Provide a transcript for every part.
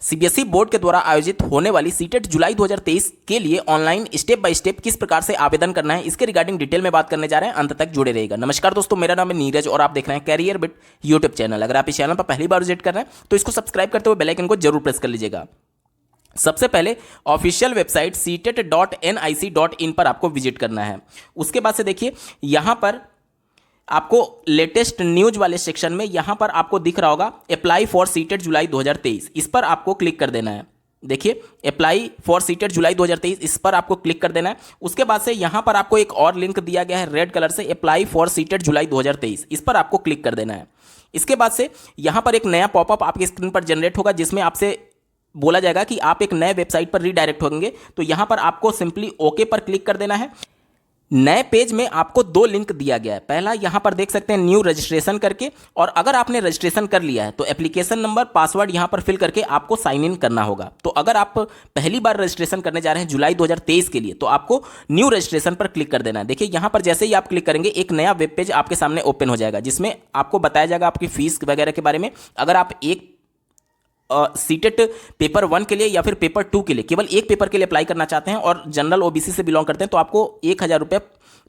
CBSE board के द्वारा आयोजित होने वाली सीटेट जुलाई 2023 के लिए ऑनलाइन स्टेप बाय स्टेप किस प्रकार से आवेदन करना है, इसके रिगार्डिंग डिटेल में बात करने जा रहे हैं। अंत तक जुड़े रहेगा। नमस्कार दोस्तों, मेरा नाम है नीरज और आप देख रहे हैं कैरियर बिट यूट्यूब चैनल। अगर आप इस चैनल पर पहली बार विजिट कर रहे हैं तो इसको सब्सक्राइब करते हुए बेल आइकन को जरूर प्रेस कर लीजिएगा। सबसे पहले ऑफिशियल वेबसाइट ctet.nic.in पर आपको विजिट करना है। उसके बाद से देखिए यहाँ पर आपको लेटेस्ट न्यूज वाले सेक्शन में यहाँ पर आपको दिख रहा होगा अप्लाई फॉर सीटेट जुलाई 2023, इस पर आपको क्लिक कर देना है। देखिए अप्लाई फॉर सीटेट जुलाई 2023, इस पर आपको क्लिक कर देना है। उसके बाद से यहाँ पर आपको एक और लिंक दिया गया है रेड कलर से, अप्लाई फॉर सीटेट जुलाई 2023, इस पर आपको क्लिक कर देना है। इसके बाद से यहाँ पर एक नया पॉपअप आपकी स्क्रीन पर जनरेट होगा जिसमें आपसे बोला जाएगा कि आप एक नए वेबसाइट पर रीडायरेक्ट होंगे। तो यहाँ पर आपको सिंपली ओके पर क्लिक कर देना है। नए पेज में आपको दो लिंक दिया गया है। पहला यहाँ पर देख सकते हैं न्यू रजिस्ट्रेशन करके, और अगर आपने रजिस्ट्रेशन कर लिया है तो एप्लीकेशन नंबर पासवर्ड यहाँ पर फिल करके आपको साइन इन करना होगा। तो अगर आप पहली बार रजिस्ट्रेशन करने जा रहे हैं जुलाई 2023 के लिए तो आपको न्यू रजिस्ट्रेशन पर क्लिक कर देना है। देखिए यहाँ पर जैसे ही आप क्लिक करेंगे एक नया वेब पेज आपके सामने ओपन हो जाएगा जिसमें आपको बताया जाएगा आपकी फीस वगैरह के बारे में। अगर आप एक सीटेट पेपर 1 के लिए या फिर पेपर 2 के लिए केवल एक पेपर के लिए अप्लाई करना चाहते हैं और जनरल ओबीसी से बिलोंग करते हैं तो आपको 1000 रुपये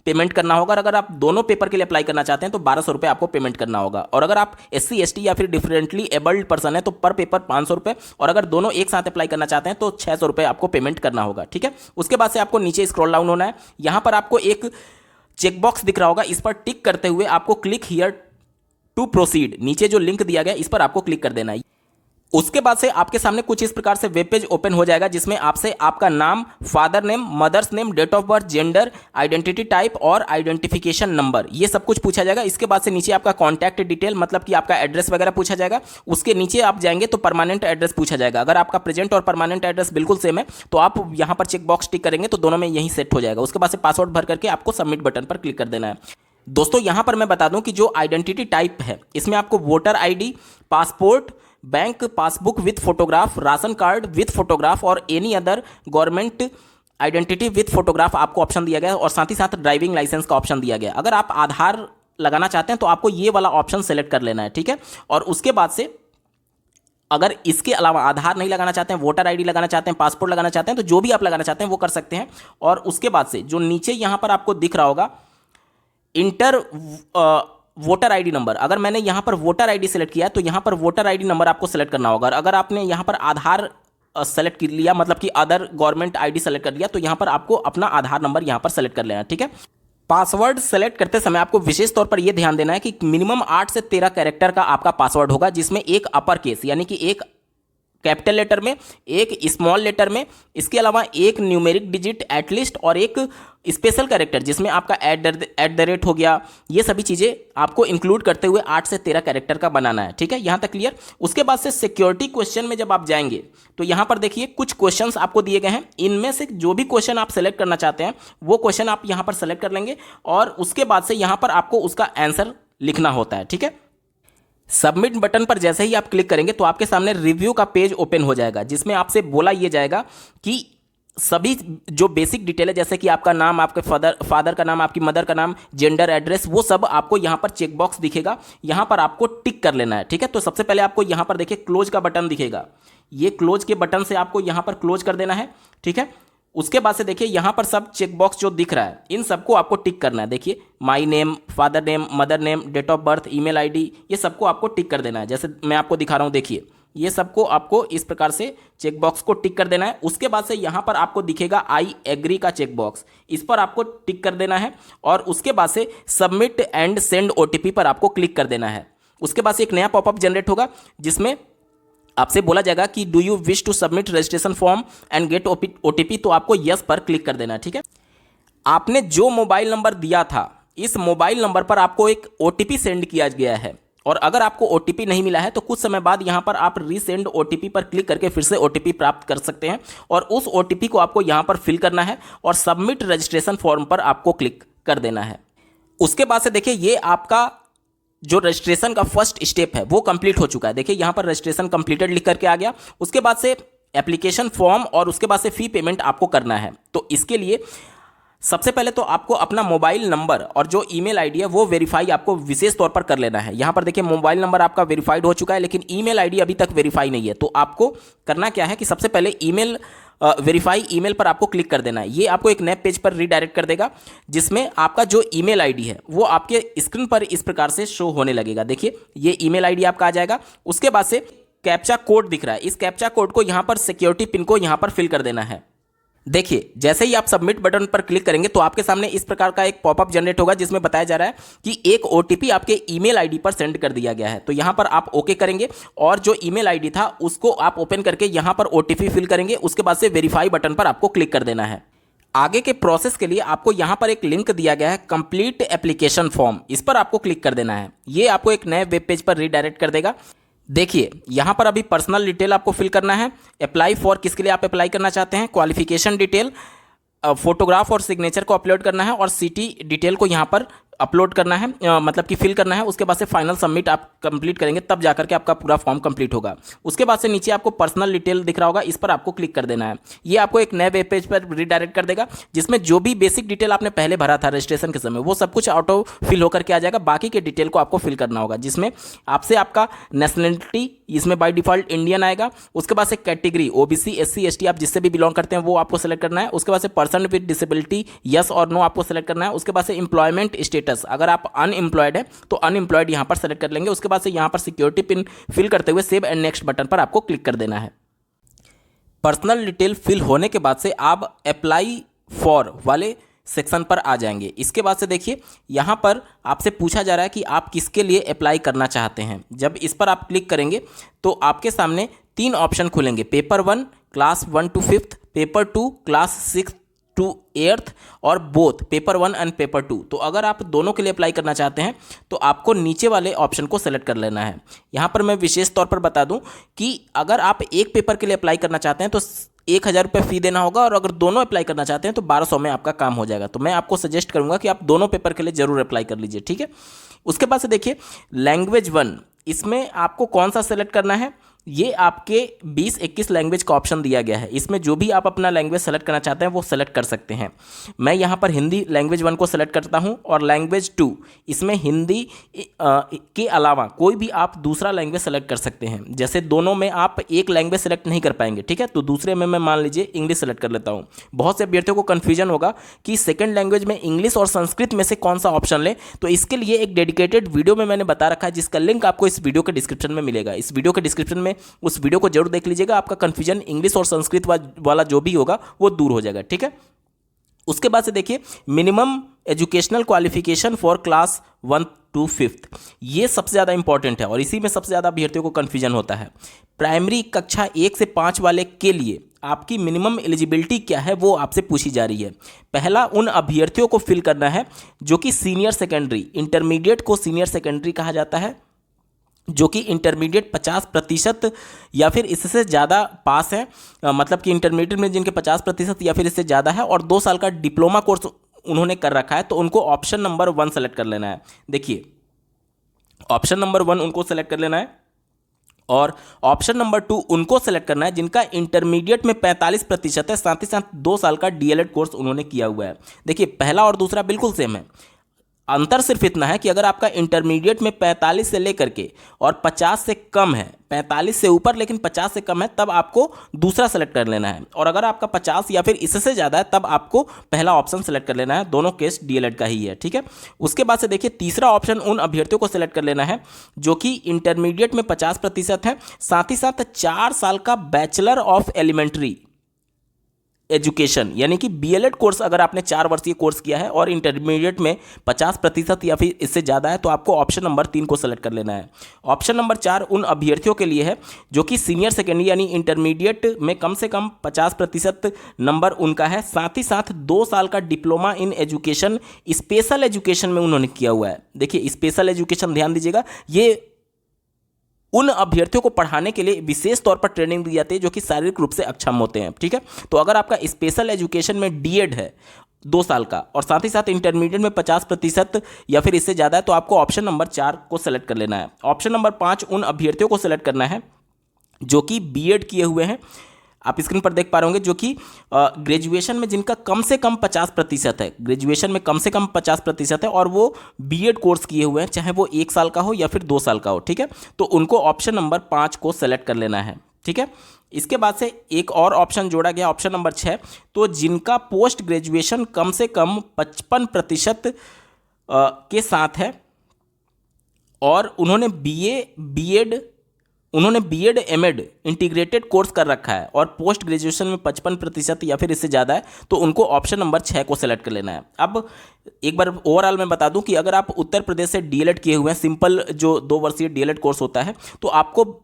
पेमेंट करना होगा। और अगर आप दोनों पेपर के लिए अप्लाई करना चाहते हैं तो 1200 रुपये आपको पेमेंट करना होगा। और अगर आप SC ST या फिर डिफरेंटली एबल्ड पर्सन है तो पर पेपर 500 रुपये, और अगर दोनों एक साथ अप्लाई करना चाहते हैं तो 600 रुपये आपको पेमेंट करना होगा। ठीक है, उसके बाद से आपको नीचे स्क्रॉल डाउन होना है। यहाँ पर आपको एक चेकबॉक्स दिख रहा होगा, इस पर टिक करते हुए आपको क्लिक हियर टू प्रोसीड, नीचे जो लिंक दिया गया इस पर आपको क्लिक कर देना है। उसके बाद से आपके सामने कुछ इस प्रकार से वेब पेज ओपन हो जाएगा जिसमें आपसे आपका नाम, father name, mother's name, date of birth, gender, identity type और आइडेंटिफिकेशन नंबर, ये सब कुछ पूछा जाएगा। इसके बाद से नीचे आपका कॉन्टैक्ट डिटेल मतलब कि आपका एड्रेस वगैरह पूछा जाएगा। उसके नीचे आप जाएंगे तो परमानेंट एड्रेस पूछा जाएगा। अगर आपका प्रेजेंट और परमानेंट एड्रेस बिल्कुल सेम है तो आप यहाँ पर चेक बॉक्स टिक करेंगे तो दोनों में यही सेट हो जाएगा। उसके बाद से पासवर्ड भर करके आपको सबमिट बटन पर क्लिक कर देना है। दोस्तों यहाँ पर मैं बता दूं कि जो आइडेंटिटी टाइप है इसमें आपको voter ID, passport, bank passbook with photograph, ration card with photograph और any other government identity with photograph आपको ऑप्शन दिया गया है, और साथ ही साथ ड्राइविंग लाइसेंस का ऑप्शन दिया गया है। अगर आप आधार लगाना चाहते हैं तो आपको ये वाला ऑप्शन सेलेक्ट कर लेना है। ठीक है, और उसके बाद से अगर इसके अलावा आधार नहीं लगाना चाहते हैं, वोटर ID लगाना चाहते हैं, पासपोर्ट लगाना चाहते हैं, तो जो भी आप लगाना चाहते हैं वो कर सकते हैं। और उसके बाद से जो नीचे यहाँ पर आपको दिख रहा होगा इंटर वोटर ID नंबर, अगर मैंने यहाँ पर वोटर ID सेलेक्ट किया तो यहाँ पर वोटर ID नंबर आपको सेलेक्ट करना होगा। अगर आपने यहाँ पर आधार सेलेक्ट कर लिया मतलब कि अदर गवर्नमेंट ID सेलेक्ट कर लिया तो यहाँ पर आपको अपना आधार नंबर यहाँ पर सेलेक्ट कर लेना। ठीक है, पासवर्ड सेलेक्ट करते समय आपको विशेष तौर पर यह ध्यान देना है कि मिनिमम 8 से 13 कैरेक्टर का आपका पासवर्ड होगा जिसमें एक अपर केस यानी कि एक कैपिटल लेटर में, एक स्मॉल लेटर में, इसके अलावा एक न्यूमेरिक डिजिट एटलीस्ट और एक स्पेशल कैरेक्टर जिसमें आपका एट द रेट हो गया। ये सभी चीज़ें आपको इंक्लूड करते हुए 8 से 13 कैरेक्टर का बनाना है। ठीक है, यहाँ तक क्लियर। उसके बाद से सिक्योरिटी क्वेश्चन में जब आप जाएंगे तो यहाँ पर देखिए कुछ क्वेश्चंस आपको दिए गए हैं। इनमें से जो भी क्वेश्चन आप सेलेक्ट करना चाहते हैं वो क्वेश्चन आप यहाँ पर सेलेक्ट कर लेंगे और उसके बाद से यहाँ पर आपको उसका आंसर लिखना होता है। ठीक है, सबमिट बटन पर जैसे ही आप क्लिक करेंगे तो आपके सामने रिव्यू का पेज ओपन हो जाएगा जिसमें आपसे बोला यह जाएगा कि सभी जो बेसिक डिटेल है जैसे कि आपका नाम, आपके फादर का नाम, आपकी मदर का नाम, जेंडर, एड्रेस, वो सब आपको यहाँ पर चेक बॉक्स दिखेगा, यहाँ पर आपको टिक कर लेना है। ठीक है, तो सबसे पहले आपको यहाँ पर देखिए क्लोज का बटन दिखेगा, ये क्लोज के बटन से आपको यहाँ पर क्लोज कर देना है। ठीक है, उसके बाद से देखिए यहाँ पर सब चेक बॉक्स जो दिख रहा है इन सबको आपको टिक करना है। देखिए my name, father name, mother name, date of birth, email ID, ये सबको आपको टिक कर देना है। जैसे मैं आपको दिखा रहा हूँ, देखिए ये सबको आपको इस प्रकार से चेक बॉक्स को टिक कर देना है। उसके बाद से यहाँ पर आपको दिखेगा आई एग्री का चेक बॉक्स, इस पर आपको टिक कर देना है और उसके बाद से सबमिट एंड सेंड OTP पर आपको क्लिक कर देना है। उसके बाद से एक नया पॉपअप जनरेट होगा जिसमें आपसे बोला जाएगा कि do you wish to submit registration form and get OTP, तो आपको यस पर क्लिक कर देना है। ठीक है, आपने जो मोबाइल नंबर दिया था इस मोबाइल नंबर पर आपको एक OTP सेंड किया गया है, और अगर आपको OTP नहीं मिला है तो कुछ समय बाद यहाँ पर आप रीसेंड OTP पर क्लिक करके फिर से OTP प्राप्त कर सकते हैं, और उस OTP को आपको यहाँ पर फिल करना है और सबमिट रजिस्ट्रेशन फॉर्म पर आपको क्लिक कर देना है। उसके बाद से देखिए ये आपका जो रजिस्ट्रेशन का फर्स्ट स्टेप है वो कंप्लीट हो चुका है। देखिए यहाँ पर रजिस्ट्रेशन कंप्लीटेड लिख करके आ गया। उसके बाद से एप्लीकेशन फॉर्म और उसके बाद से फी पेमेंट आपको करना है। तो इसके लिए सबसे पहले तो आपको अपना मोबाइल नंबर और जो ईमेल आईडी है वो वेरीफाई आपको विशेष तौर पर कर लेना है। यहाँ पर देखिए मोबाइल नंबर आपका वेरीफाइड हो चुका है, लेकिन ईमेल आईडी अभी तक वेरीफाई नहीं है। तो आपको करना क्या है कि सबसे पहले ईमेल वेरीफाई ईमेल पर आपको क्लिक कर देना है। ये आपको एक नए पेज पर रीडायरेक्ट कर देगा, जिसमें आपका जो ईमेल आईडी है वो आपके स्क्रीन पर इस प्रकार से शो होने लगेगा। देखिए ये ईमेल आईडी आपका आ जाएगा। उसके बाद से कैप्चा कोड दिख रहा है, इस कैप्चा कोड को यहाँ पर सिक्योरिटी पिन को यहाँ पर फिल कर देना है। देखिए जैसे ही आप सबमिट बटन पर क्लिक करेंगे तो आपके सामने इस प्रकार का एक पॉपअप जनरेट होगा, जिसमें बताया जा रहा है कि एक ओटीपी आपके ईमेल आईडी पर सेंड कर दिया गया है। तो यहां पर आप ओके करेंगे और जो ईमेल आईडी था उसको आप ओपन करके यहां पर ओटीपी फिल करेंगे। उसके बाद से वेरीफाई बटन पर आपको क्लिक कर देना है। आगे के प्रोसेस के लिए आपको यहां पर एक लिंक दिया गया है, कंप्लीट एप्लीकेशन फॉर्म, इस पर आपको क्लिक कर देना है। ये आपको एक नए वेब पेज पर रीडायरेक्ट कर देगा। देखिए यहाँ पर अभी पर्सनल डिटेल आपको फिल करना है। अप्लाई फॉर किसके लिए आप अप्लाई करना चाहते हैं, क्वालिफिकेशन डिटेल, फोटोग्राफ और सिग्नेचर को अपलोड करना है और सिटी डिटेल को यहाँ पर अपलोड करना है, मतलब कि फिल करना है। उसके बाद से फाइनल सबमिट आप कंप्लीट करेंगे तब जाकर के आपका पूरा फॉर्म कंप्लीट होगा। उसके बाद से नीचे आपको पर्सनल डिटेल दिख रहा होगा, इस पर आपको क्लिक कर देना है। ये आपको एक नए वेब पेज पर रीडायरेक्ट कर देगा, जिसमें जो भी बेसिक डिटेल आपने पहले भरा था रजिस्ट्रेशन के समय वो सब कुछ ऑटो फिल होकर के आ जाएगा। बाकी के डिटेल को आपको फिल करना होगा, जिसमें आपसे आपका नेशनलिटी इसमें बाय डिफॉल्ट इंडियन आएगा। उसके बाद से कैटेगरी ओबीसी एससी एसटी आप जिससे भी बिलोंग करते हैं वो आपको सेलेक्ट करना है। उसके बाद से पर्सन विद डिसेबिलिटी यस और नो आपको सेलेक्ट करना है। उसके बाद से एम्प्लॉयमेंट स्टेटस, अगर आप अनएम्प्लॉयड है तो अनएम्प्लॉयड यहां पर सेलेक्ट कर लेंगे। उसके बाद से यहां पर सिक्योरिटी पिन फिल करते हुए सेव एंड नेक्स्ट बटन पर आपको क्लिक कर देना है। पर्सनल डिटेल फिल होने के बाद से आप अप्लाई फॉर वाले सेक्शन पर आ जाएंगे। इसके बाद से देखिए यहाँ पर आपसे पूछा जा रहा है कि आप किसके लिए अप्लाई करना चाहते हैं। जब इस पर आप क्लिक करेंगे तो आपके सामने 3 ऑप्शन खुलेंगे, paper 1 class 1 to 5th, paper 2 class 6 to 8th और बोथ पेपर 1 एंड पेपर 2। तो अगर आप दोनों के लिए अप्लाई करना चाहते हैं तो आपको नीचे वाले ऑप्शन को सेलेक्ट कर लेना है। यहाँ पर मैं विशेष तौर पर बता दूं कि अगर आप एक पेपर के लिए अप्लाई करना चाहते हैं तो 1000 रुपये फ़ी देना होगा, और अगर दोनों अप्लाई करना चाहते हैं तो 1200 में आपका काम हो जाएगा। तो मैं आपको सजेस्ट करूंगा कि आप दोनों पेपर के लिए जरूर अप्लाई कर लीजिए, ठीक है। उसके बाद से देखिए लैंग्वेज 1, इसमें आपको कौन सा सेलेक्ट करना है, ये आपके 20-21 लैंग्वेज का ऑप्शन दिया गया है। इसमें जो भी आप अपना लैंग्वेज सेलेक्ट करना चाहते हैं वो सेलेक्ट कर सकते हैं। मैं यहाँ पर हिंदी लैंग्वेज 1 को सेलेक्ट करता हूँ, और लैंग्वेज 2 इसमें हिंदी के अलावा कोई भी आप दूसरा लैंग्वेज सेलेक्ट कर सकते हैं। जैसे दोनों में आप एक लैंग्वेज सेलेक्ट नहीं कर पाएंगे, ठीक है, तो दूसरे में मैं मान लीजिए इंग्लिश सेलेक्ट कर लेता हूँ। बहुत से अभ्यर्थियों को कन्फ्यूजन होगा कि सेकेंड लैंग्वेज में इंग्लिश और संस्कृत में से कौन सा ऑप्शन ले, तो इसके लिए एक डेडिकेटेड वीडियो में मैंने बता रखा है, जिसका लिंक आपको इस वीडियो के डिस्क्रिप्शन में मिलेगा। इस वीडियो के डिस्क्रिप्शन में उस वीडियो को जरूर देख लीजिएगा, आपका कंफ्यूजन इंग्लिश और संस्कृत वाला जो भी होगा वो दूर हो जाएगा, ठीक है। उसके बाद से देखिए minimum educational qualification for class 1 to 5th, ये सबसे ज़्यादा इंपॉर्टेंट है और इसी में सबसे ज़्यादा अभ्यर्थियों को कन्फ्यूजन होता है। प्राइमरी कक्षा 1 से 5 वाले के लिए आपकी मिनिमम एलिजिबिलिटी क्या है वो आपसे पूछी जा रही है। पहला उन अभ्यर्थियों को फिल करना है जो कि सीनियर सेकेंडरी, इंटरमीडिएट को सीनियर सेकेंडरी कहा जाता है, जो कि इंटरमीडिएट 50% या फिर इससे ज़्यादा पास है, मतलब कि इंटरमीडिएट में जिनके 50% या फिर इससे ज़्यादा है और 2 साल का डिप्लोमा कोर्स उन्होंने कर रखा है, तो उनको ऑप्शन नंबर 1 सेलेक्ट कर लेना है। देखिए ऑप्शन नंबर 1 उनको सेलेक्ट कर लेना है, और ऑप्शन नंबर 2 उनको सेलेक्ट करना है जिनका इंटरमीडिएट में 45% है, साथ ही साथ 2 साल का डीएलएड कोर्स उन्होंने किया हुआ है। देखिए पहला और दूसरा बिल्कुल सेम है, अंतर सिर्फ इतना है कि अगर आपका इंटरमीडिएट में 45 से लेकर के और 50 से कम है, 45 से ऊपर लेकिन 50 से कम है, तब आपको दूसरा सेलेक्ट कर लेना है, और अगर आपका 50 या फिर इससे ज़्यादा है तब आपको पहला ऑप्शन सेलेक्ट कर लेना है। दोनों केस डीएलएड का ही है, ठीक है। उसके बाद से देखिए तीसरा ऑप्शन उन अभ्यर्थियों को सेलेक्ट कर लेना है जो कि इंटरमीडिएट में 50% है, साथ ही साथ 4 साल का बैचलर ऑफ एलिमेंट्री एजुकेशन यानी कि बीएलएड कोर्स अगर आपने 4 वर्षीय कोर्स किया है और इंटरमीडिएट में 50% या फिर इससे ज़्यादा है, तो आपको ऑप्शन नंबर 3 को सेलेक्ट कर लेना है। ऑप्शन नंबर 4 उन अभ्यर्थियों के लिए है जो कि सीनियर सेकेंडरी यानी इंटरमीडिएट में कम से कम 50% नंबर उनका है, साथ ही साथ 2 साल का diploma in education special education में उन्होंने किया हुआ है। देखिए स्पेशल एजुकेशन ध्यान दीजिएगा, ये उन अभ्यर्थियों को पढ़ाने के लिए विशेष तौर पर ट्रेनिंग दी जाती है जो कि शारीरिक रूप से अक्षम होते हैं, ठीक है। तो अगर आपका स्पेशल एजुकेशन में डीएड है 2 साल का और साथ ही साथ इंटरमीडिएट में 50% या फिर इससे ज़्यादा है, तो आपको ऑप्शन नंबर 4 को सेलेक्ट कर लेना है। ऑप्शन नंबर 5 उन अभ्यर्थियों को सेलेक्ट करना है जो कि बीएड किए हुए हैं। आप स्क्रीन पर देख पा रहे होंगे, जो कि ग्रेजुएशन में जिनका कम से कम 50% है, ग्रेजुएशन में कम से कम 50% है और वो बीएड कोर्स किए हुए हैं, चाहे वो 1 साल का हो या फिर 2 साल का हो, ठीक है। तो उनको ऑप्शन नंबर 5 को सेलेक्ट कर लेना है, ठीक है। इसके बाद से एक और ऑप्शन जोड़ा गया, ऑप्शन नंबर 6। तो जिनका पोस्ट ग्रेजुएशन कम से कम 55% के साथ है और उन्होंने बीएड एमएड इंटीग्रेटेड कोर्स कर रखा है और पोस्ट ग्रेजुएशन में 55% या फिर इससे ज़्यादा है, तो उनको ऑप्शन नंबर 6 को सेलेक्ट कर लेना है। अब एक बार ओवरऑल मैं बता दूं कि अगर आप उत्तर प्रदेश से डीएलएड किए हुए हैं, सिंपल जो 2 वर्षीय डीएलएड कोर्स होता है, तो आपको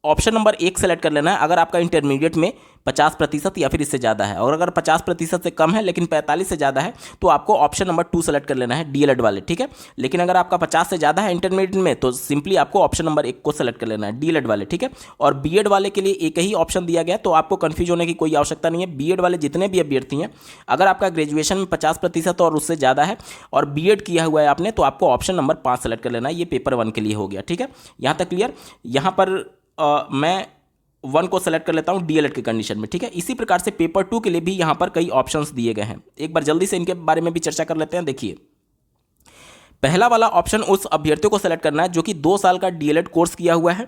ऑप्शन नंबर 1 सेलेक्ट कर लेना है अगर आपका इंटरमीडिएट में 50% या फिर इससे ज़्यादा है। और अगर 50% से कम है लेकिन 45 से ज़्यादा है तो आपको ऑप्शन नंबर 2 सेलेक्ट कर लेना है, डीएलएड वाले, ठीक है। लेकिन अगर आपका 50 से ज़्यादा है इंटरमीडिएट में तो सिंपली आपको ऑप्शन नंबर 1 को सेलेक्ट कर लेना है, डीएलएड वाले, ठीक है। और बीएड वाले के लिए एक ही ऑप्शन दिया गया है, तो आपको कन्फ्यूज होने की कोई आवश्यकता नहीं है। बीएड वाले जितने भी अभ्यर्थी हैं, अगर आपका ग्रेजुएशन में 50% और उससे ज़्यादा है और बीएड किया हुआ है आपने, तो आपको ऑप्शन नंबर 5 सेलेक्ट कर लेना है। ये पेपर 1 के लिए हो गया, ठीक है। यहाँ तक क्लियर। यहाँ पर मैं 1 को सेलेक्ट कर लेता हूं डीएलएड के कंडीशन में, ठीक है। इसी प्रकार से पेपर 2 के लिए भी यहां पर कई ऑप्शंस दिए गए हैं, एक बार जल्दी से इनके बारे में भी चर्चा कर लेते हैं। देखिए, पहला वाला ऑप्शन उस अभ्यर्थियों को सेलेक्ट करना है जो कि 2 साल का डीएलएड कोर्स किया हुआ है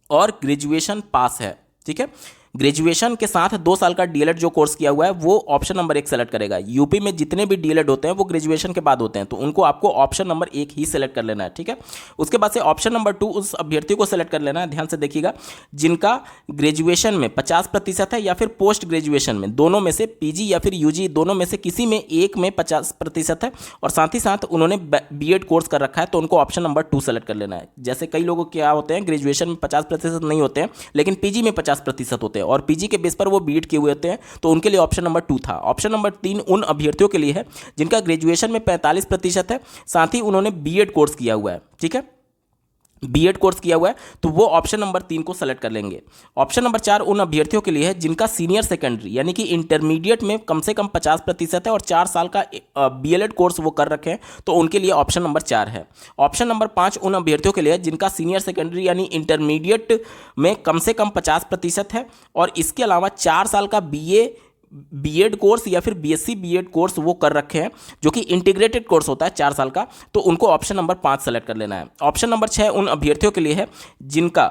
और ग्रेजुएशन पास है, ठीक है। ग्रेजुएशन के साथ 2 साल का डीएलएड जो कोर्स किया हुआ है वो ऑप्शन नंबर 1 सेलेक्ट करेगा। यूपी में जितने भी डीएलएड होते हैं वो ग्रेजुएशन के बाद होते हैं, तो उनको आपको ऑप्शन नंबर 1 ही सेलेक्ट कर लेना है, ठीक है। उसके बाद से ऑप्शन नंबर 2 उस अभ्यर्थी को सेलेक्ट कर लेना है, ध्यान से देखिएगा, जिनका ग्रेजुएशन में 50% है या फिर पोस्ट ग्रेजुएशन में, दोनों में से पीजी या फिर यूजी दोनों में से किसी में एक में 50% है और साथ ही साथ उन्होंने बीएड कोर्स कर रखा है, तो उनको ऑप्शन नंबर 2 सेलेक्ट कर लेना है। जैसे कई लोगों क्या होते हैं, ग्रेजुएशन में 50% नहीं होते हैं लेकिन पीजी में 50% होते हैं और पीजी के बेस पर वो बीएड किए हुए होते हैं, तो उनके लिए ऑप्शन नंबर 2 था। ऑप्शन नंबर 3 उन अभ्यर्थियों के लिए है जिनका ग्रेजुएशन में 45% है, साथ ही उन्होंने बीएड कोर्स किया हुआ है, ठीक है, बीएड कोर्स किया हुआ है, तो वो ऑप्शन नंबर 3 को सेलेक्ट कर लेंगे। ऑप्शन नंबर 4 उन अभ्यर्थियों के लिए है जिनका सीनियर सेकेंडरी यानी कि इंटरमीडिएट में कम से कम 50% है और 4 साल का बीएलएड कोर्स वो कर रखे हैं, तो उनके लिए ऑप्शन नंबर 4 है। ऑप्शन नंबर 5 उन अभ्यर्थियों के लिए है जिनका सीनियर सेकेंडरी यानी इंटरमीडिएट में कम से कम 50% है और इसके अलावा 4 साल का बीएड कोर्स या फिर बीएससी बीएड कोर्स वो कर रखे हैं, जो कि इंटीग्रेटेड कोर्स होता है 4 साल का, तो उनको ऑप्शन नंबर 5 सेलेक्ट कर लेना है। ऑप्शन नंबर 6 उन अभ्यर्थियों के लिए है जिनका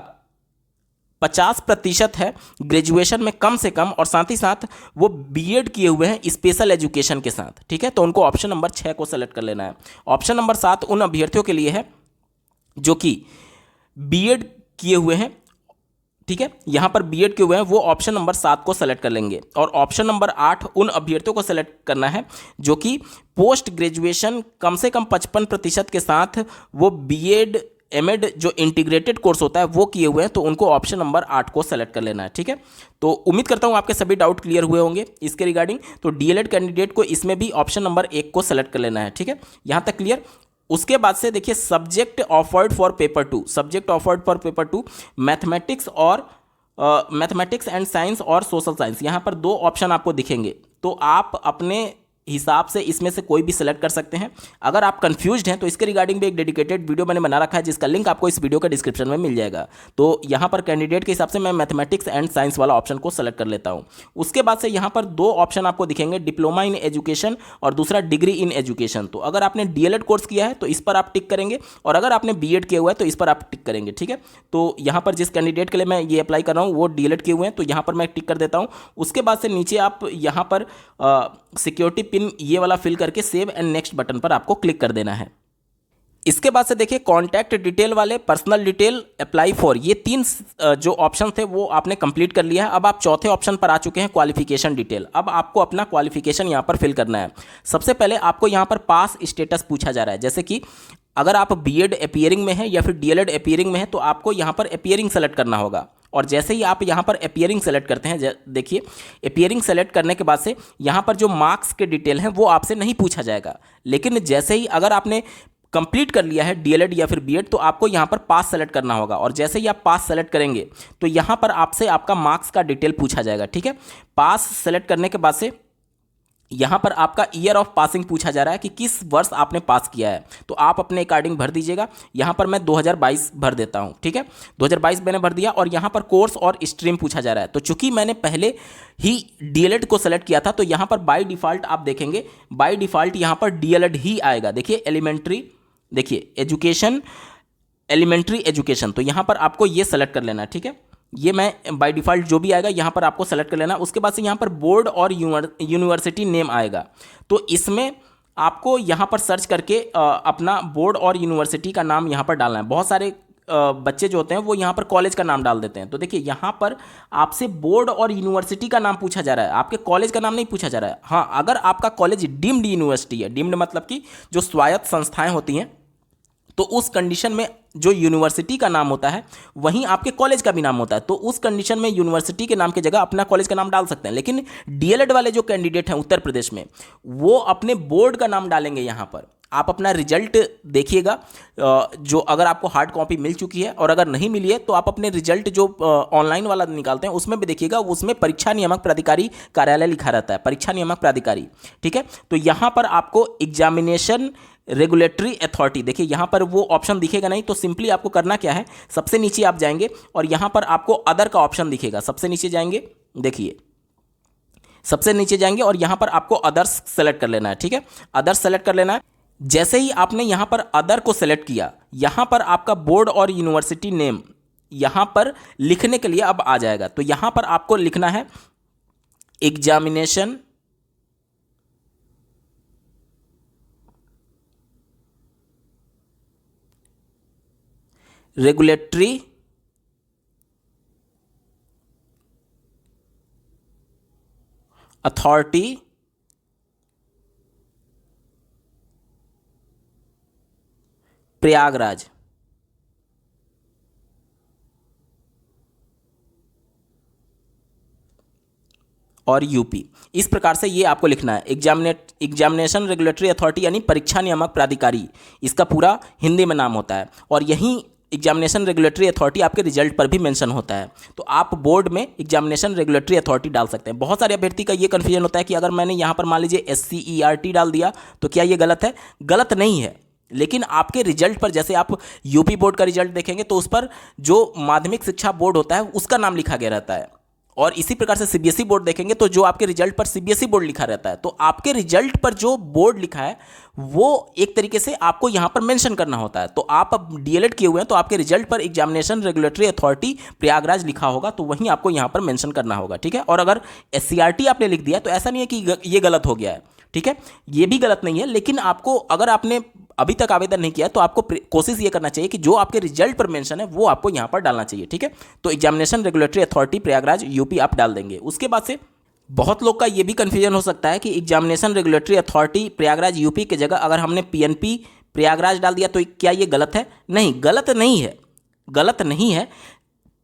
50% है ग्रेजुएशन में कम से कम और साथ ही साथ वो बीएड किए हुए हैं स्पेशल एजुकेशन के साथ, ठीक है, तो उनको ऑप्शन नंबर 6 को सेलेक्ट कर लेना है। ऑप्शन नंबर 7 उन अभ्यर्थियों के लिए है जो कि बीएड किए हुए हैं, ठीक है, यहां पर बीएड के हुए हैं, वो ऑप्शन नंबर 7 को सेलेक्ट कर लेंगे। और ऑप्शन नंबर 8 उन अभ्यर्थियों को सेलेक्ट करना है जो कि पोस्ट ग्रेजुएशन कम से कम 55% के साथ वो बीएड एमएड जो इंटीग्रेटेड कोर्स होता है वो किए हुए हैं, तो उनको ऑप्शन नंबर 8 को सेलेक्ट कर लेना है, ठीक है। तो उम्मीद करता हूं आपके सभी डाउट क्लियर हुए होंगे इसके रिगार्डिंग। तो डीएलएड कैंडिडेट को इसमें भी ऑप्शन नंबर 1 को सेलेक्ट कर लेना है, ठीक है, यहां तक क्लियर। उसके बाद से देखिए subject offered for paper 2, subject offered for paper 2 mathematics and science और सोशल साइंस, यहाँ पर 2 ऑप्शन आपको दिखेंगे, तो आप अपने हिसाब से इसमें से कोई भी सिलेक्ट कर सकते हैं। अगर आप कंफ्यूज्ड हैं तो इसके रिगार्डिंग भी एक डेडिकेटेड वीडियो मैंने बना रखा है जिसका लिंक आपको इस वीडियो के डिस्क्रिप्शन में मिल जाएगा। तो यहाँ पर कैंडिडेट के हिसाब से मैं मैथमेटिक्स एंड साइंस वाला ऑप्शन को सेलेक्ट कर लेता हूँ। उसके बाद से यहाँ पर 2 ऑप्शन आपको दिखेंगे, डिप्लोमा इन एजुकेशन और दूसरा डिग्री इन एजुकेशन। तो अगर आपने डीएलएड कोर्स किया है तो इस पर आप टिक करेंगे और अगर आपने बीएड किया हुआ है तो इस पर आप टिक करेंगे, ठीक है। तो यहाँ पर जिस कैंडिडेट के लिए मैं ये अप्लाई कर रहा हूँ वो डीएलएड किए हुए हैं, तो यहाँ पर मैं टिक कर देता हूँ। उसके बाद से नीचे आप यहाँ पर सिक्योरिटी पिन ये वाला फिल करके सेव एंड नेक्स्ट बटन पर आपको क्लिक कर देना है। इसके बाद से देखिए कॉन्टैक्ट डिटेल वाले, पर्सनल डिटेल, अप्लाई फॉर, ये 3 जो ऑप्शन थे वो आपने कंप्लीट कर लिया है। अब आप चौथे ऑप्शन पर आ चुके हैं, क्वालिफिकेशन डिटेल। अब आपको अपना क्वालिफिकेशन यहाँ पर फिल करना है। सबसे पहले आपको यहाँ पर पास स्टेटस पूछा जा रहा है, जैसे कि अगर आप बीएड अपीयरिंग में है या फिर डीएलएड अपीयरिंग में है तो आपको यहाँ पर अपीयरिंग सेलेक्ट करना होगा। और जैसे ही आप यहाँ पर अपीयरिंग सेलेक्ट करते हैं, देखिए अपीयरिंग सेलेक्ट करने के बाद से यहाँ पर जो मार्क्स के डिटेल हैं वो आपसे नहीं पूछा जाएगा, लेकिन जैसे ही अगर आपने कंप्लीट कर लिया है डीएलएड या फिर बीएड तो आपको यहाँ पर पास सेलेक्ट करना होगा। और जैसे ही आप पास सेलेक्ट करेंगे तो यहाँ पर आपसे आपका मार्क्स का डिटेल पूछा जाएगा, ठीक है। पास सेलेक्ट करने के बाद से यहाँ पर आपका ईयर ऑफ पासिंग पूछा जा रहा है कि किस वर्ष आपने पास किया है, तो आप अपने अकॉर्डिंग भर दीजिएगा। यहाँ पर मैं 2022 भर देता हूँ, ठीक है, 2022 मैंने भर दिया। और यहाँ पर कोर्स और स्ट्रीम पूछा जा रहा है, तो चूंकि मैंने पहले ही डीएलएड को सेलेक्ट किया था, तो यहाँ पर बाय डिफ़ॉल्ट आप देखेंगे, बाय डिफ़ॉल्ट यहाँ पर डीएलएड ही आएगा। देखिए एलिमेंट्री, देखिए एजुकेशन, एलिमेंट्री एजुकेशन, तो यहाँ पर आपको ये सेलेक्ट कर लेना है, ठीक है। ये मैं बाय डिफ़ॉल्ट जो भी आएगा यहाँ पर आपको सेलेक्ट कर लेना। उसके बाद से यहाँ पर बोर्ड और यूनिवर्सिटी नेम आएगा, तो इसमें आपको यहाँ पर सर्च करके अपना बोर्ड और यूनिवर्सिटी का नाम यहाँ पर डालना है। बहुत सारे बच्चे जो होते हैं वो यहाँ पर कॉलेज का नाम डाल देते हैं, तो देखिए यहाँ पर आपसे बोर्ड और यूनिवर्सिटी का नाम पूछा जा रहा है, आपके कॉलेज का नाम नहीं पूछा जा रहा है। हाँ, अगर आपका कॉलेज डीम्ड यूनिवर्सिटी है, डीम्ड मतलब कि जो स्वायत्त संस्थाएं होती हैं, तो उस कंडीशन में जो यूनिवर्सिटी का नाम होता है वहीं आपके कॉलेज का भी नाम होता है, तो उस कंडीशन में यूनिवर्सिटी के नाम की जगह अपना कॉलेज का नाम डाल सकते हैं। लेकिन डीएलएड वाले जो कैंडिडेट हैं उत्तर प्रदेश में, वो अपने बोर्ड का नाम डालेंगे। यहाँ पर आप अपना रिजल्ट देखिएगा, जो अगर आपको हार्ड कॉपी मिल चुकी है, और अगर नहीं मिली है तो आप अपने रिजल्ट जो ऑनलाइन वाला निकालते हैं उसमें भी देखिएगा, उसमें परीक्षा नियामक प्राधिकारी कार्यालय लिखा रहता है, परीक्षा नियामक प्राधिकारी, ठीक है। तो यहाँ पर आपको एग्जामिनेशन रेगुलेटरी अथॉरिटी, देखिए यहाँ पर वो ऑप्शन दिखेगा नहीं, तो सिंपली आपको करना क्या है, सबसे नीचे आप जाएंगे और यहाँ पर आपको अदर का ऑप्शन दिखेगा। सबसे नीचे जाएंगे, देखिए सबसे नीचे जाएंगे और यहाँ पर आपको अदर्स सेलेक्ट कर लेना है, ठीक है, अदर्स सेलेक्ट कर लेना है। जैसे ही आपने यहाँ पर अदर को सेलेक्ट किया, यहाँ पर आपका बोर्ड और यूनिवर्सिटी नेम यहाँ पर लिखने के लिए अब आ जाएगा। तो यहाँ पर आपको लिखना है एग्जामिनेशन रेगुलेटरी अथॉरिटी प्रयागराज। और यूपी, इस प्रकार से ये आपको लिखना है। एग्जामिनेशन रेगुलेटरी अथॉरिटी यानी परीक्षा नियामक प्राधिकारी, इसका पूरा हिंदी में नाम होता है। और यहीं एग्जामिनेशन रेगुलेटरी अथॉरिटी आपके रिजल्ट पर भी मेंशन होता है, तो आप बोर्ड में एग्जामिनेशन रेगुलेटरी अथॉरिटी डाल सकते हैं। बहुत सारे अभ्यर्थी का ये कन्फ्यूजन होता है कि अगर मैंने यहाँ पर मान लीजिए SCERT डाल दिया तो क्या ये गलत है? गलत नहीं है, लेकिन आपके रिजल्ट पर, जैसे आप यूपी बोर्ड का रिजल्ट देखेंगे तो उस पर जो माध्यमिक शिक्षा बोर्ड होता है उसका नाम लिखा गया रहता है, और इसी प्रकार से सीबीएसई बोर्ड देखेंगे तो जो आपके रिजल्ट पर सीबीएसई बोर्ड लिखा रहता है, तो आपके रिजल्ट पर जो बोर्ड लिखा है वो एक तरीके से आपको यहाँ पर मेंशन करना होता है। तो आप अब डीएलएड किए हुए हैं तो आपके रिजल्ट पर एग्जामिनेशन रेगुलेटरी अथॉरिटी प्रयागराज लिखा होगा, तो वहीं आपको यहाँ पर मेंशन करना होगा, ठीक है। और अगर SCRT आपने लिख दिया तो ऐसा नहीं है कि ये गलत हो गया है, ठीक है, ये भी गलत नहीं है। लेकिन आपको, अगर आपने अभी तक आवेदन नहीं किया तो आपको कोशिश ये करना चाहिए कि जो आपके रिजल्ट पर मेंशन है वो आपको यहाँ पर डालना चाहिए, ठीक है। तो examination regulatory authority Prayagraj UP आप डाल देंगे। उसके बाद से बहुत लोग का ये भी कन्फ्यूजन हो सकता है कि examination regulatory authority Prayagraj UP की जगह अगर हमने PNP प्रयागराज डाल दिया तो क्या ये गलत है? नहीं, गलत नहीं है, गलत नहीं है।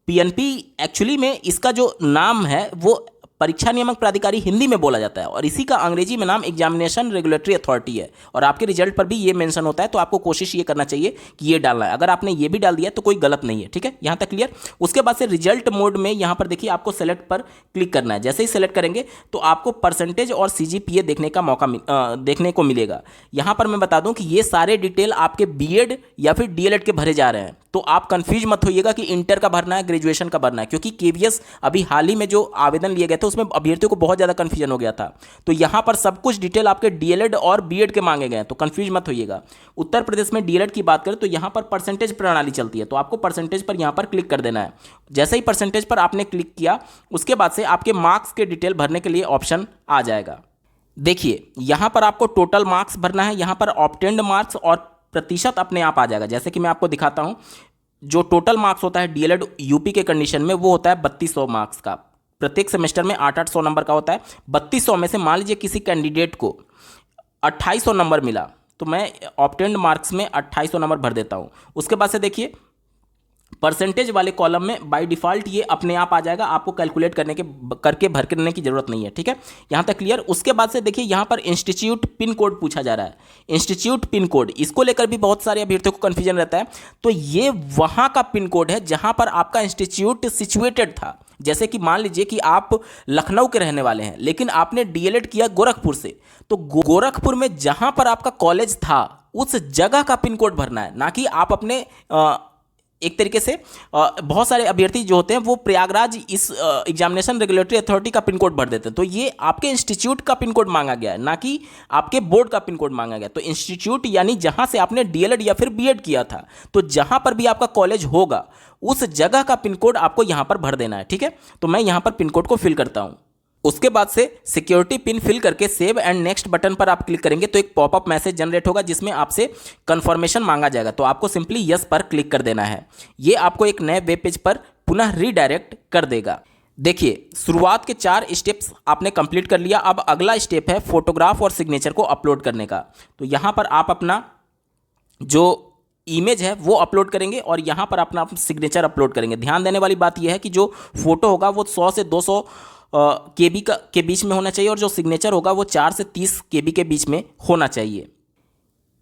PNP एक्चुअली में इसका जो नाम है वो परीक्षा नियामक प्राधिकारी हिंदी में बोला जाता है, और इसी का अंग्रेजी में नाम एग्जामिनेशन रेगुलेटरी अथॉरिटी है, और आपके रिजल्ट पर भी ये मेंशन होता है। तो आपको कोशिश ये करना चाहिए कि ये डालना है। अगर आपने ये भी डाल दिया तो कोई गलत नहीं है, ठीक है, यहाँ तक क्लियर। उसके बाद से रिजल्ट मोड में यहाँ पर देखिए आपको सेलेक्ट पर क्लिक करना है। जैसे ही सेलेक्ट करेंगे तो आपको परसेंटेज और CGPA देखने का मौका देखने को मिलेगा। यहाँ पर मैं बता दूँ कि ये सारे डिटेल आपके BEd या फिर DLED के भरे जा रहे हैं, तो आप कंफ्यूज मत होइएगा कि इंटर का भरना है, ग्रेजुएशन का भरना है, क्योंकि KVS अभी हाल ही में जो आवेदन लिए गए थे उसमें अभ्यर्थियों को बहुत ज़्यादा कंफ्यूजन हो गया था। तो यहाँ पर सब कुछ डिटेल आपके DLED और BEd के मांगे गए हैं, तो कंफ्यूज मत होइएगा। उत्तर प्रदेश में DLED की बात करें तो यहाँ पर परसेंटेज प्रणाली चलती है, तो आपको परसेंटेज पर यहाँ पर क्लिक कर देना है। जैसे ही परसेंटेज पर आपने क्लिक किया उसके बाद से आपके मार्क्स के डिटेल भरने के लिए ऑप्शन आ जाएगा। देखिए यहाँ पर आपको टोटल मार्क्स भरना है, यहाँ पर ऑब्टेन्ड मार्क्स और प्रतिशत अपने आप आ जाएगा। जैसे कि मैं आपको दिखाता हूँ, जो टोटल मार्क्स होता है DLED यूपी के कंडीशन में वो होता है 3200 मार्क्स का। प्रत्येक सेमेस्टर में 800 नंबर का होता है। 3200 में से मान लीजिए किसी कैंडिडेट को 2800 नंबर मिला, तो मैं ऑब्टेन्ड मार्क्स में 2800 नंबर भर देता हूँ। उसके बाद से देखिए परसेंटेज वाले कॉलम में बाय डिफॉल्ट ये अपने आप आ जाएगा, आपको कैलकुलेट करके भर करने की जरूरत नहीं है। ठीक है, यहां तक क्लियर। उसके बाद से देखिए यहां पर इंस्टीट्यूट पिन कोड पूछा जा रहा है। इंस्टीट्यूट पिन कोड, इसको लेकर भी बहुत सारे अभ्यर्थियों को कंफ्यूजन रहता है। तो ये वहां का पिन कोड है जहां पर आपका इंस्टीट्यूट सिचुएटेड था। जैसे कि मान लीजिए कि आप लखनऊ के रहने वाले हैं, लेकिन आपने डीएलएड किया गोरखपुर से, तो गोरखपुर में जहां पर आपका कॉलेज था उस जगह का पिन कोड भरना है, ना कि आप अपने एक तरीके से बहुत सारे अभ्यर्थी जो होते हैं वो प्रयागराज इस एग्जामिनेशन रेगुलेटरी अथॉरिटी का पिन कोड भर देते हैं। तो ये आपके इंस्टीट्यूट का पिन कोड मांगा गया है, ना कि आपके बोर्ड का पिन कोड मांगा गया। तो इंस्टीट्यूट यानी जहां से आपने डीएलएड या फिर बीएड किया था, तो जहां पर भी आपका कॉलेज होगा उस जगह का पिन कोड आपको यहां पर भर देना है। ठीक है, तो मैं यहां पर पिन कोड को फिल करता हूं। उसके बाद से सिक्योरिटी पिन फिल करके सेव एंड नेक्स्ट बटन पर आप क्लिक करेंगे तो एक पॉपअप मैसेज जनरेट होगा जिसमें आपसे कंफर्मेशन मांगा जाएगा। तो आपको सिंपली यस पर क्लिक कर देना है। ये आपको एक नए वेब पेज पर पुनः रीडायरेक्ट कर देगा। देखिए, शुरुआत के 4 स्टेप्स आपने कंप्लीट कर लिया। अब अगला स्टेप है फोटोग्राफ और सिग्नेचर को अपलोड करने का। तो यहां पर आप अपना जो इमेज है वो अपलोड करेंगे और यहाँ पर अपना सिग्नेचर अपलोड करेंगे। ध्यान देने वाली बात यह है कि जो फोटो होगा वो 100 से 200 केबी के बीच में होना चाहिए और जो सिग्नेचर होगा वो 4 से 30 केबी के बीच में होना चाहिए।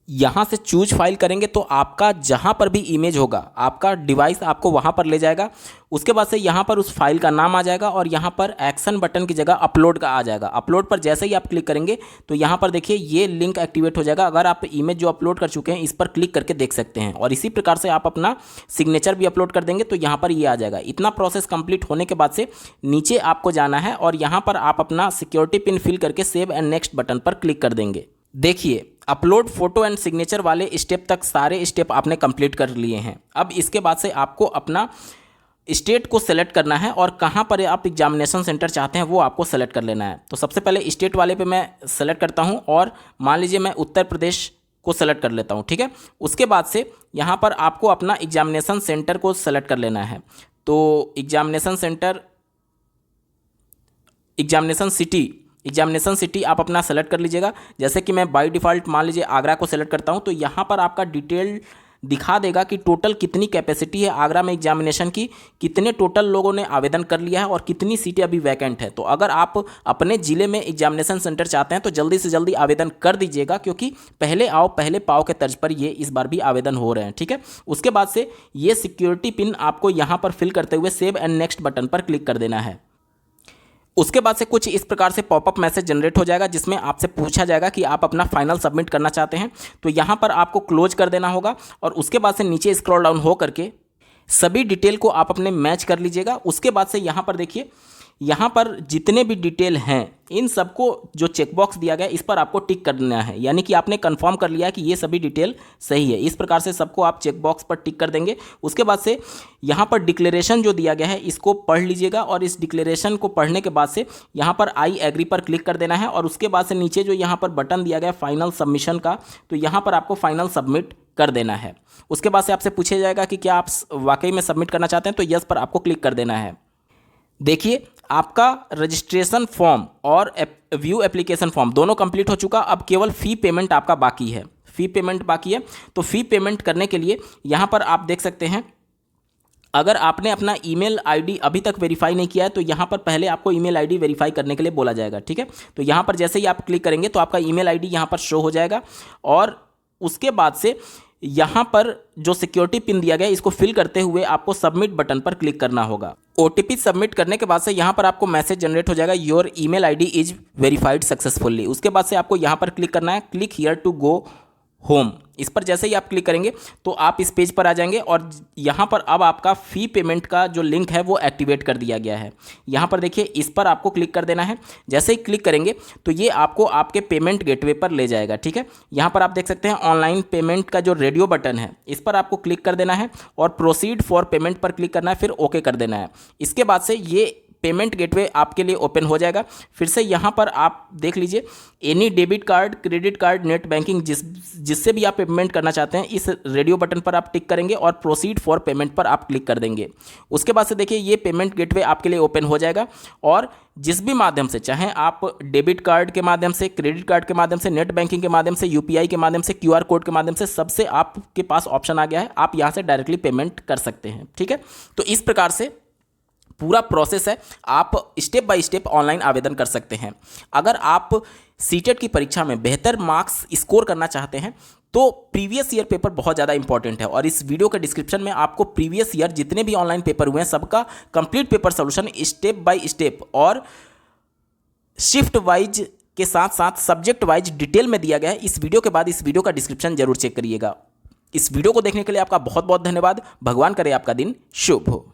यहाँ से चूज फाइल करेंगे तो आपका जहाँ पर भी इमेज होगा आपका डिवाइस आपको वहाँ पर ले जाएगा। उसके बाद से यहाँ पर उस फाइल का नाम आ जाएगा और यहाँ पर एक्शन बटन की जगह अपलोड का आ जाएगा। अपलोड पर जैसे ही आप क्लिक करेंगे तो यहाँ पर देखिए ये लिंक एक्टिवेट हो जाएगा। अगर आप इमेज जो अपलोड कर चुके हैं इस पर क्लिक करके देख सकते हैं। और इसी प्रकार से आप अपना सिग्नेचर भी अपलोड कर देंगे तो यहाँ पर ये आ जाएगा। इतना प्रोसेस कंप्लीट होने के बाद से नीचे आपको जाना है और यहाँ पर आप अपना सिक्योरिटी पिन फिल करके सेव एंड नेक्स्ट बटन पर क्लिक कर देंगे। देखिए, अपलोड फोटो एंड सिग्नेचर वाले स्टेप तक सारे स्टेप आपने कंप्लीट कर लिए हैं। अब इसके बाद से आपको अपना स्टेट को सेलेक्ट करना है और कहाँ पर आप एग्जामिनेशन सेंटर चाहते हैं वो आपको सेलेक्ट कर लेना है। तो सबसे पहले स्टेट वाले पे मैं सेलेक्ट करता हूँ और मान लीजिए मैं उत्तर प्रदेश को सेलेक्ट कर लेता हूँ। ठीक है, उसके बाद से यहाँ पर आपको अपना एग्जामिनेशन सेंटर को सेलेक्ट कर लेना है। तो एग्जामिनेशन सेंटर, एग्जामिनेशन सिटी आप अपना सेलेक्ट कर लीजिएगा। जैसे कि मैं बाय डिफ़ॉल्ट मान लीजिए आगरा को सेलेक्ट करता हूं, तो यहाँ पर आपका डिटेल दिखा देगा कि टोटल कितनी कैपेसिटी है आगरा में एग्जामिनेशन की, कितने टोटल लोगों ने आवेदन कर लिया है और कितनी सीटें अभी वैकेंट है। तो अगर आप अपने ज़िले में एग्जामिनेशन सेंटर चाहते हैं तो जल्दी से जल्दी आवेदन कर दीजिएगा, क्योंकि पहले आओ पहले पाओ के तर्ज पर ये इस बार भी आवेदन हो रहे हैं। ठीक है, उसके बाद से ये सिक्योरिटी पिन आपको यहाँ पर फिल करते हुए सेव एंड नेक्स्ट बटन पर क्लिक कर देना है। उसके बाद से कुछ इस प्रकार से पॉपअप मैसेज जनरेट हो जाएगा जिसमें आपसे पूछा जाएगा कि आप अपना फाइनल सबमिट करना चाहते हैं। तो यहाँ पर आपको क्लोज कर देना होगा और उसके बाद से नीचे स्क्रॉल डाउन हो करके सभी डिटेल को आप अपने मैच कर लीजिएगा। उसके बाद से यहाँ पर देखिए, यहाँ पर जितने भी डिटेल हैं इन सबको जो चेकबॉक्स दिया गया इस पर आपको टिक करना है, यानी कि आपने कंफर्म कर लिया कि ये सभी डिटेल सही है। इस प्रकार से सबको आप चेकबॉक्स पर टिक कर देंगे। उसके बाद से यहाँ पर डिक्लेरेशन जो दिया गया है इसको पढ़ लीजिएगा और इस डिक्लेरेशन को पढ़ने के बाद से यहाँ पर आई एग्री पर क्लिक कर देना है। और उसके बाद से नीचे जो यहाँ पर बटन दिया गया है फाइनल सबमिशन का, तो यहाँ पर आपको फाइनल सबमिट कर देना है। उसके बाद से आपसे पूछा जाएगा कि क्या आप वाकई में सबमिट करना चाहते हैं, तो यस पर आपको क्लिक कर देना है। देखिए, आपका रजिस्ट्रेशन फॉर्म और व्यू एप्लीकेशन फॉर्म दोनों कंप्लीट हो चुका। अब केवल फ़ी पेमेंट आपका बाकी है, फ़ी पेमेंट बाकी है। तो फ़ी पेमेंट करने के लिए यहाँ पर आप देख सकते हैं, अगर आपने अपना ईमेल आईडी अभी तक वेरीफाई नहीं किया है तो यहाँ पर पहले आपको ईमेल आईडी वेरीफाई करने के लिए बोला जाएगा। ठीक है, तो यहाँ पर जैसे ही आप क्लिक करेंगे तो आपका ईमेल आईडी यहाँ पर शो हो जाएगा और उसके बाद से यहाँ पर जो सिक्योरिटी पिन दिया गया है इसको फिल करते हुए आपको सबमिट बटन पर क्लिक करना होगा। ओटीपी सबमिट करने के बाद से यहाँ पर आपको मैसेज जनरेट हो जाएगा, your email ID is verified successfully. उसके बाद से आपको यहाँ पर क्लिक करना है, click here to go home. इस पर जैसे ही आप क्लिक करेंगे तो आप इस पेज पर आ जाएंगे और यहाँ पर अब आपका फ़ी पेमेंट का जो लिंक है वो एक्टिवेट कर दिया गया है। यहाँ पर देखिए, इस पर आपको क्लिक कर देना है। जैसे ही क्लिक करेंगे तो ये आपको आपके पेमेंट गेटवे पर ले जाएगा। ठीक है, यहाँ पर आप देख सकते हैं ऑनलाइन पेमेंट का जो रेडियो बटन है इस पर आपको क्लिक कर देना है और प्रोसीड फॉर पेमेंट पर क्लिक करना है, फिर ओके कर देना है। इसके बाद से ये पेमेंट गेटवे आपके लिए ओपन हो जाएगा। फिर से यहाँ पर आप देख लीजिए, any debit card, credit card, net banking जिससे भी आप पेमेंट करना चाहते हैं, इस रेडियो बटन पर आप टिक करेंगे और प्रोसीड फॉर पेमेंट पर आप क्लिक कर देंगे। उसके बाद से देखिए ये पेमेंट गेटवे आपके लिए ओपन हो जाएगा और जिस भी माध्यम से चाहें आप, डेबिट कार्ड के माध्यम से, क्रेडिट कार्ड के माध्यम से, नेट बैंकिंग के माध्यम से, यूपीआई के माध्यम से, क्यूआर कोड के माध्यम से, सबसे आपके पास ऑप्शन आ गया है, आप यहाँ से डायरेक्टली पेमेंट कर सकते हैं। ठीक है, तो इस प्रकार से पूरा प्रोसेस है, आप स्टेप बाय स्टेप ऑनलाइन आवेदन कर सकते हैं। अगर आप सीटेट की परीक्षा में बेहतर मार्क्स स्कोर करना चाहते हैं तो प्रीवियस ईयर पेपर बहुत ज़्यादा इंपॉर्टेंट है, और इस वीडियो के डिस्क्रिप्शन में आपको प्रीवियस ईयर जितने भी ऑनलाइन पेपर हुए हैं सबका complete paper solution step by step और शिफ्ट वाइज के साथ साथ सब्जेक्ट वाइज डिटेल में दिया गया है। इस वीडियो के बाद इस वीडियो का डिस्क्रिप्शन जरूर चेक करिएगा। इस वीडियो को देखने के लिए आपका बहुत बहुत धन्यवाद। भगवान करे आपका दिन शुभ हो।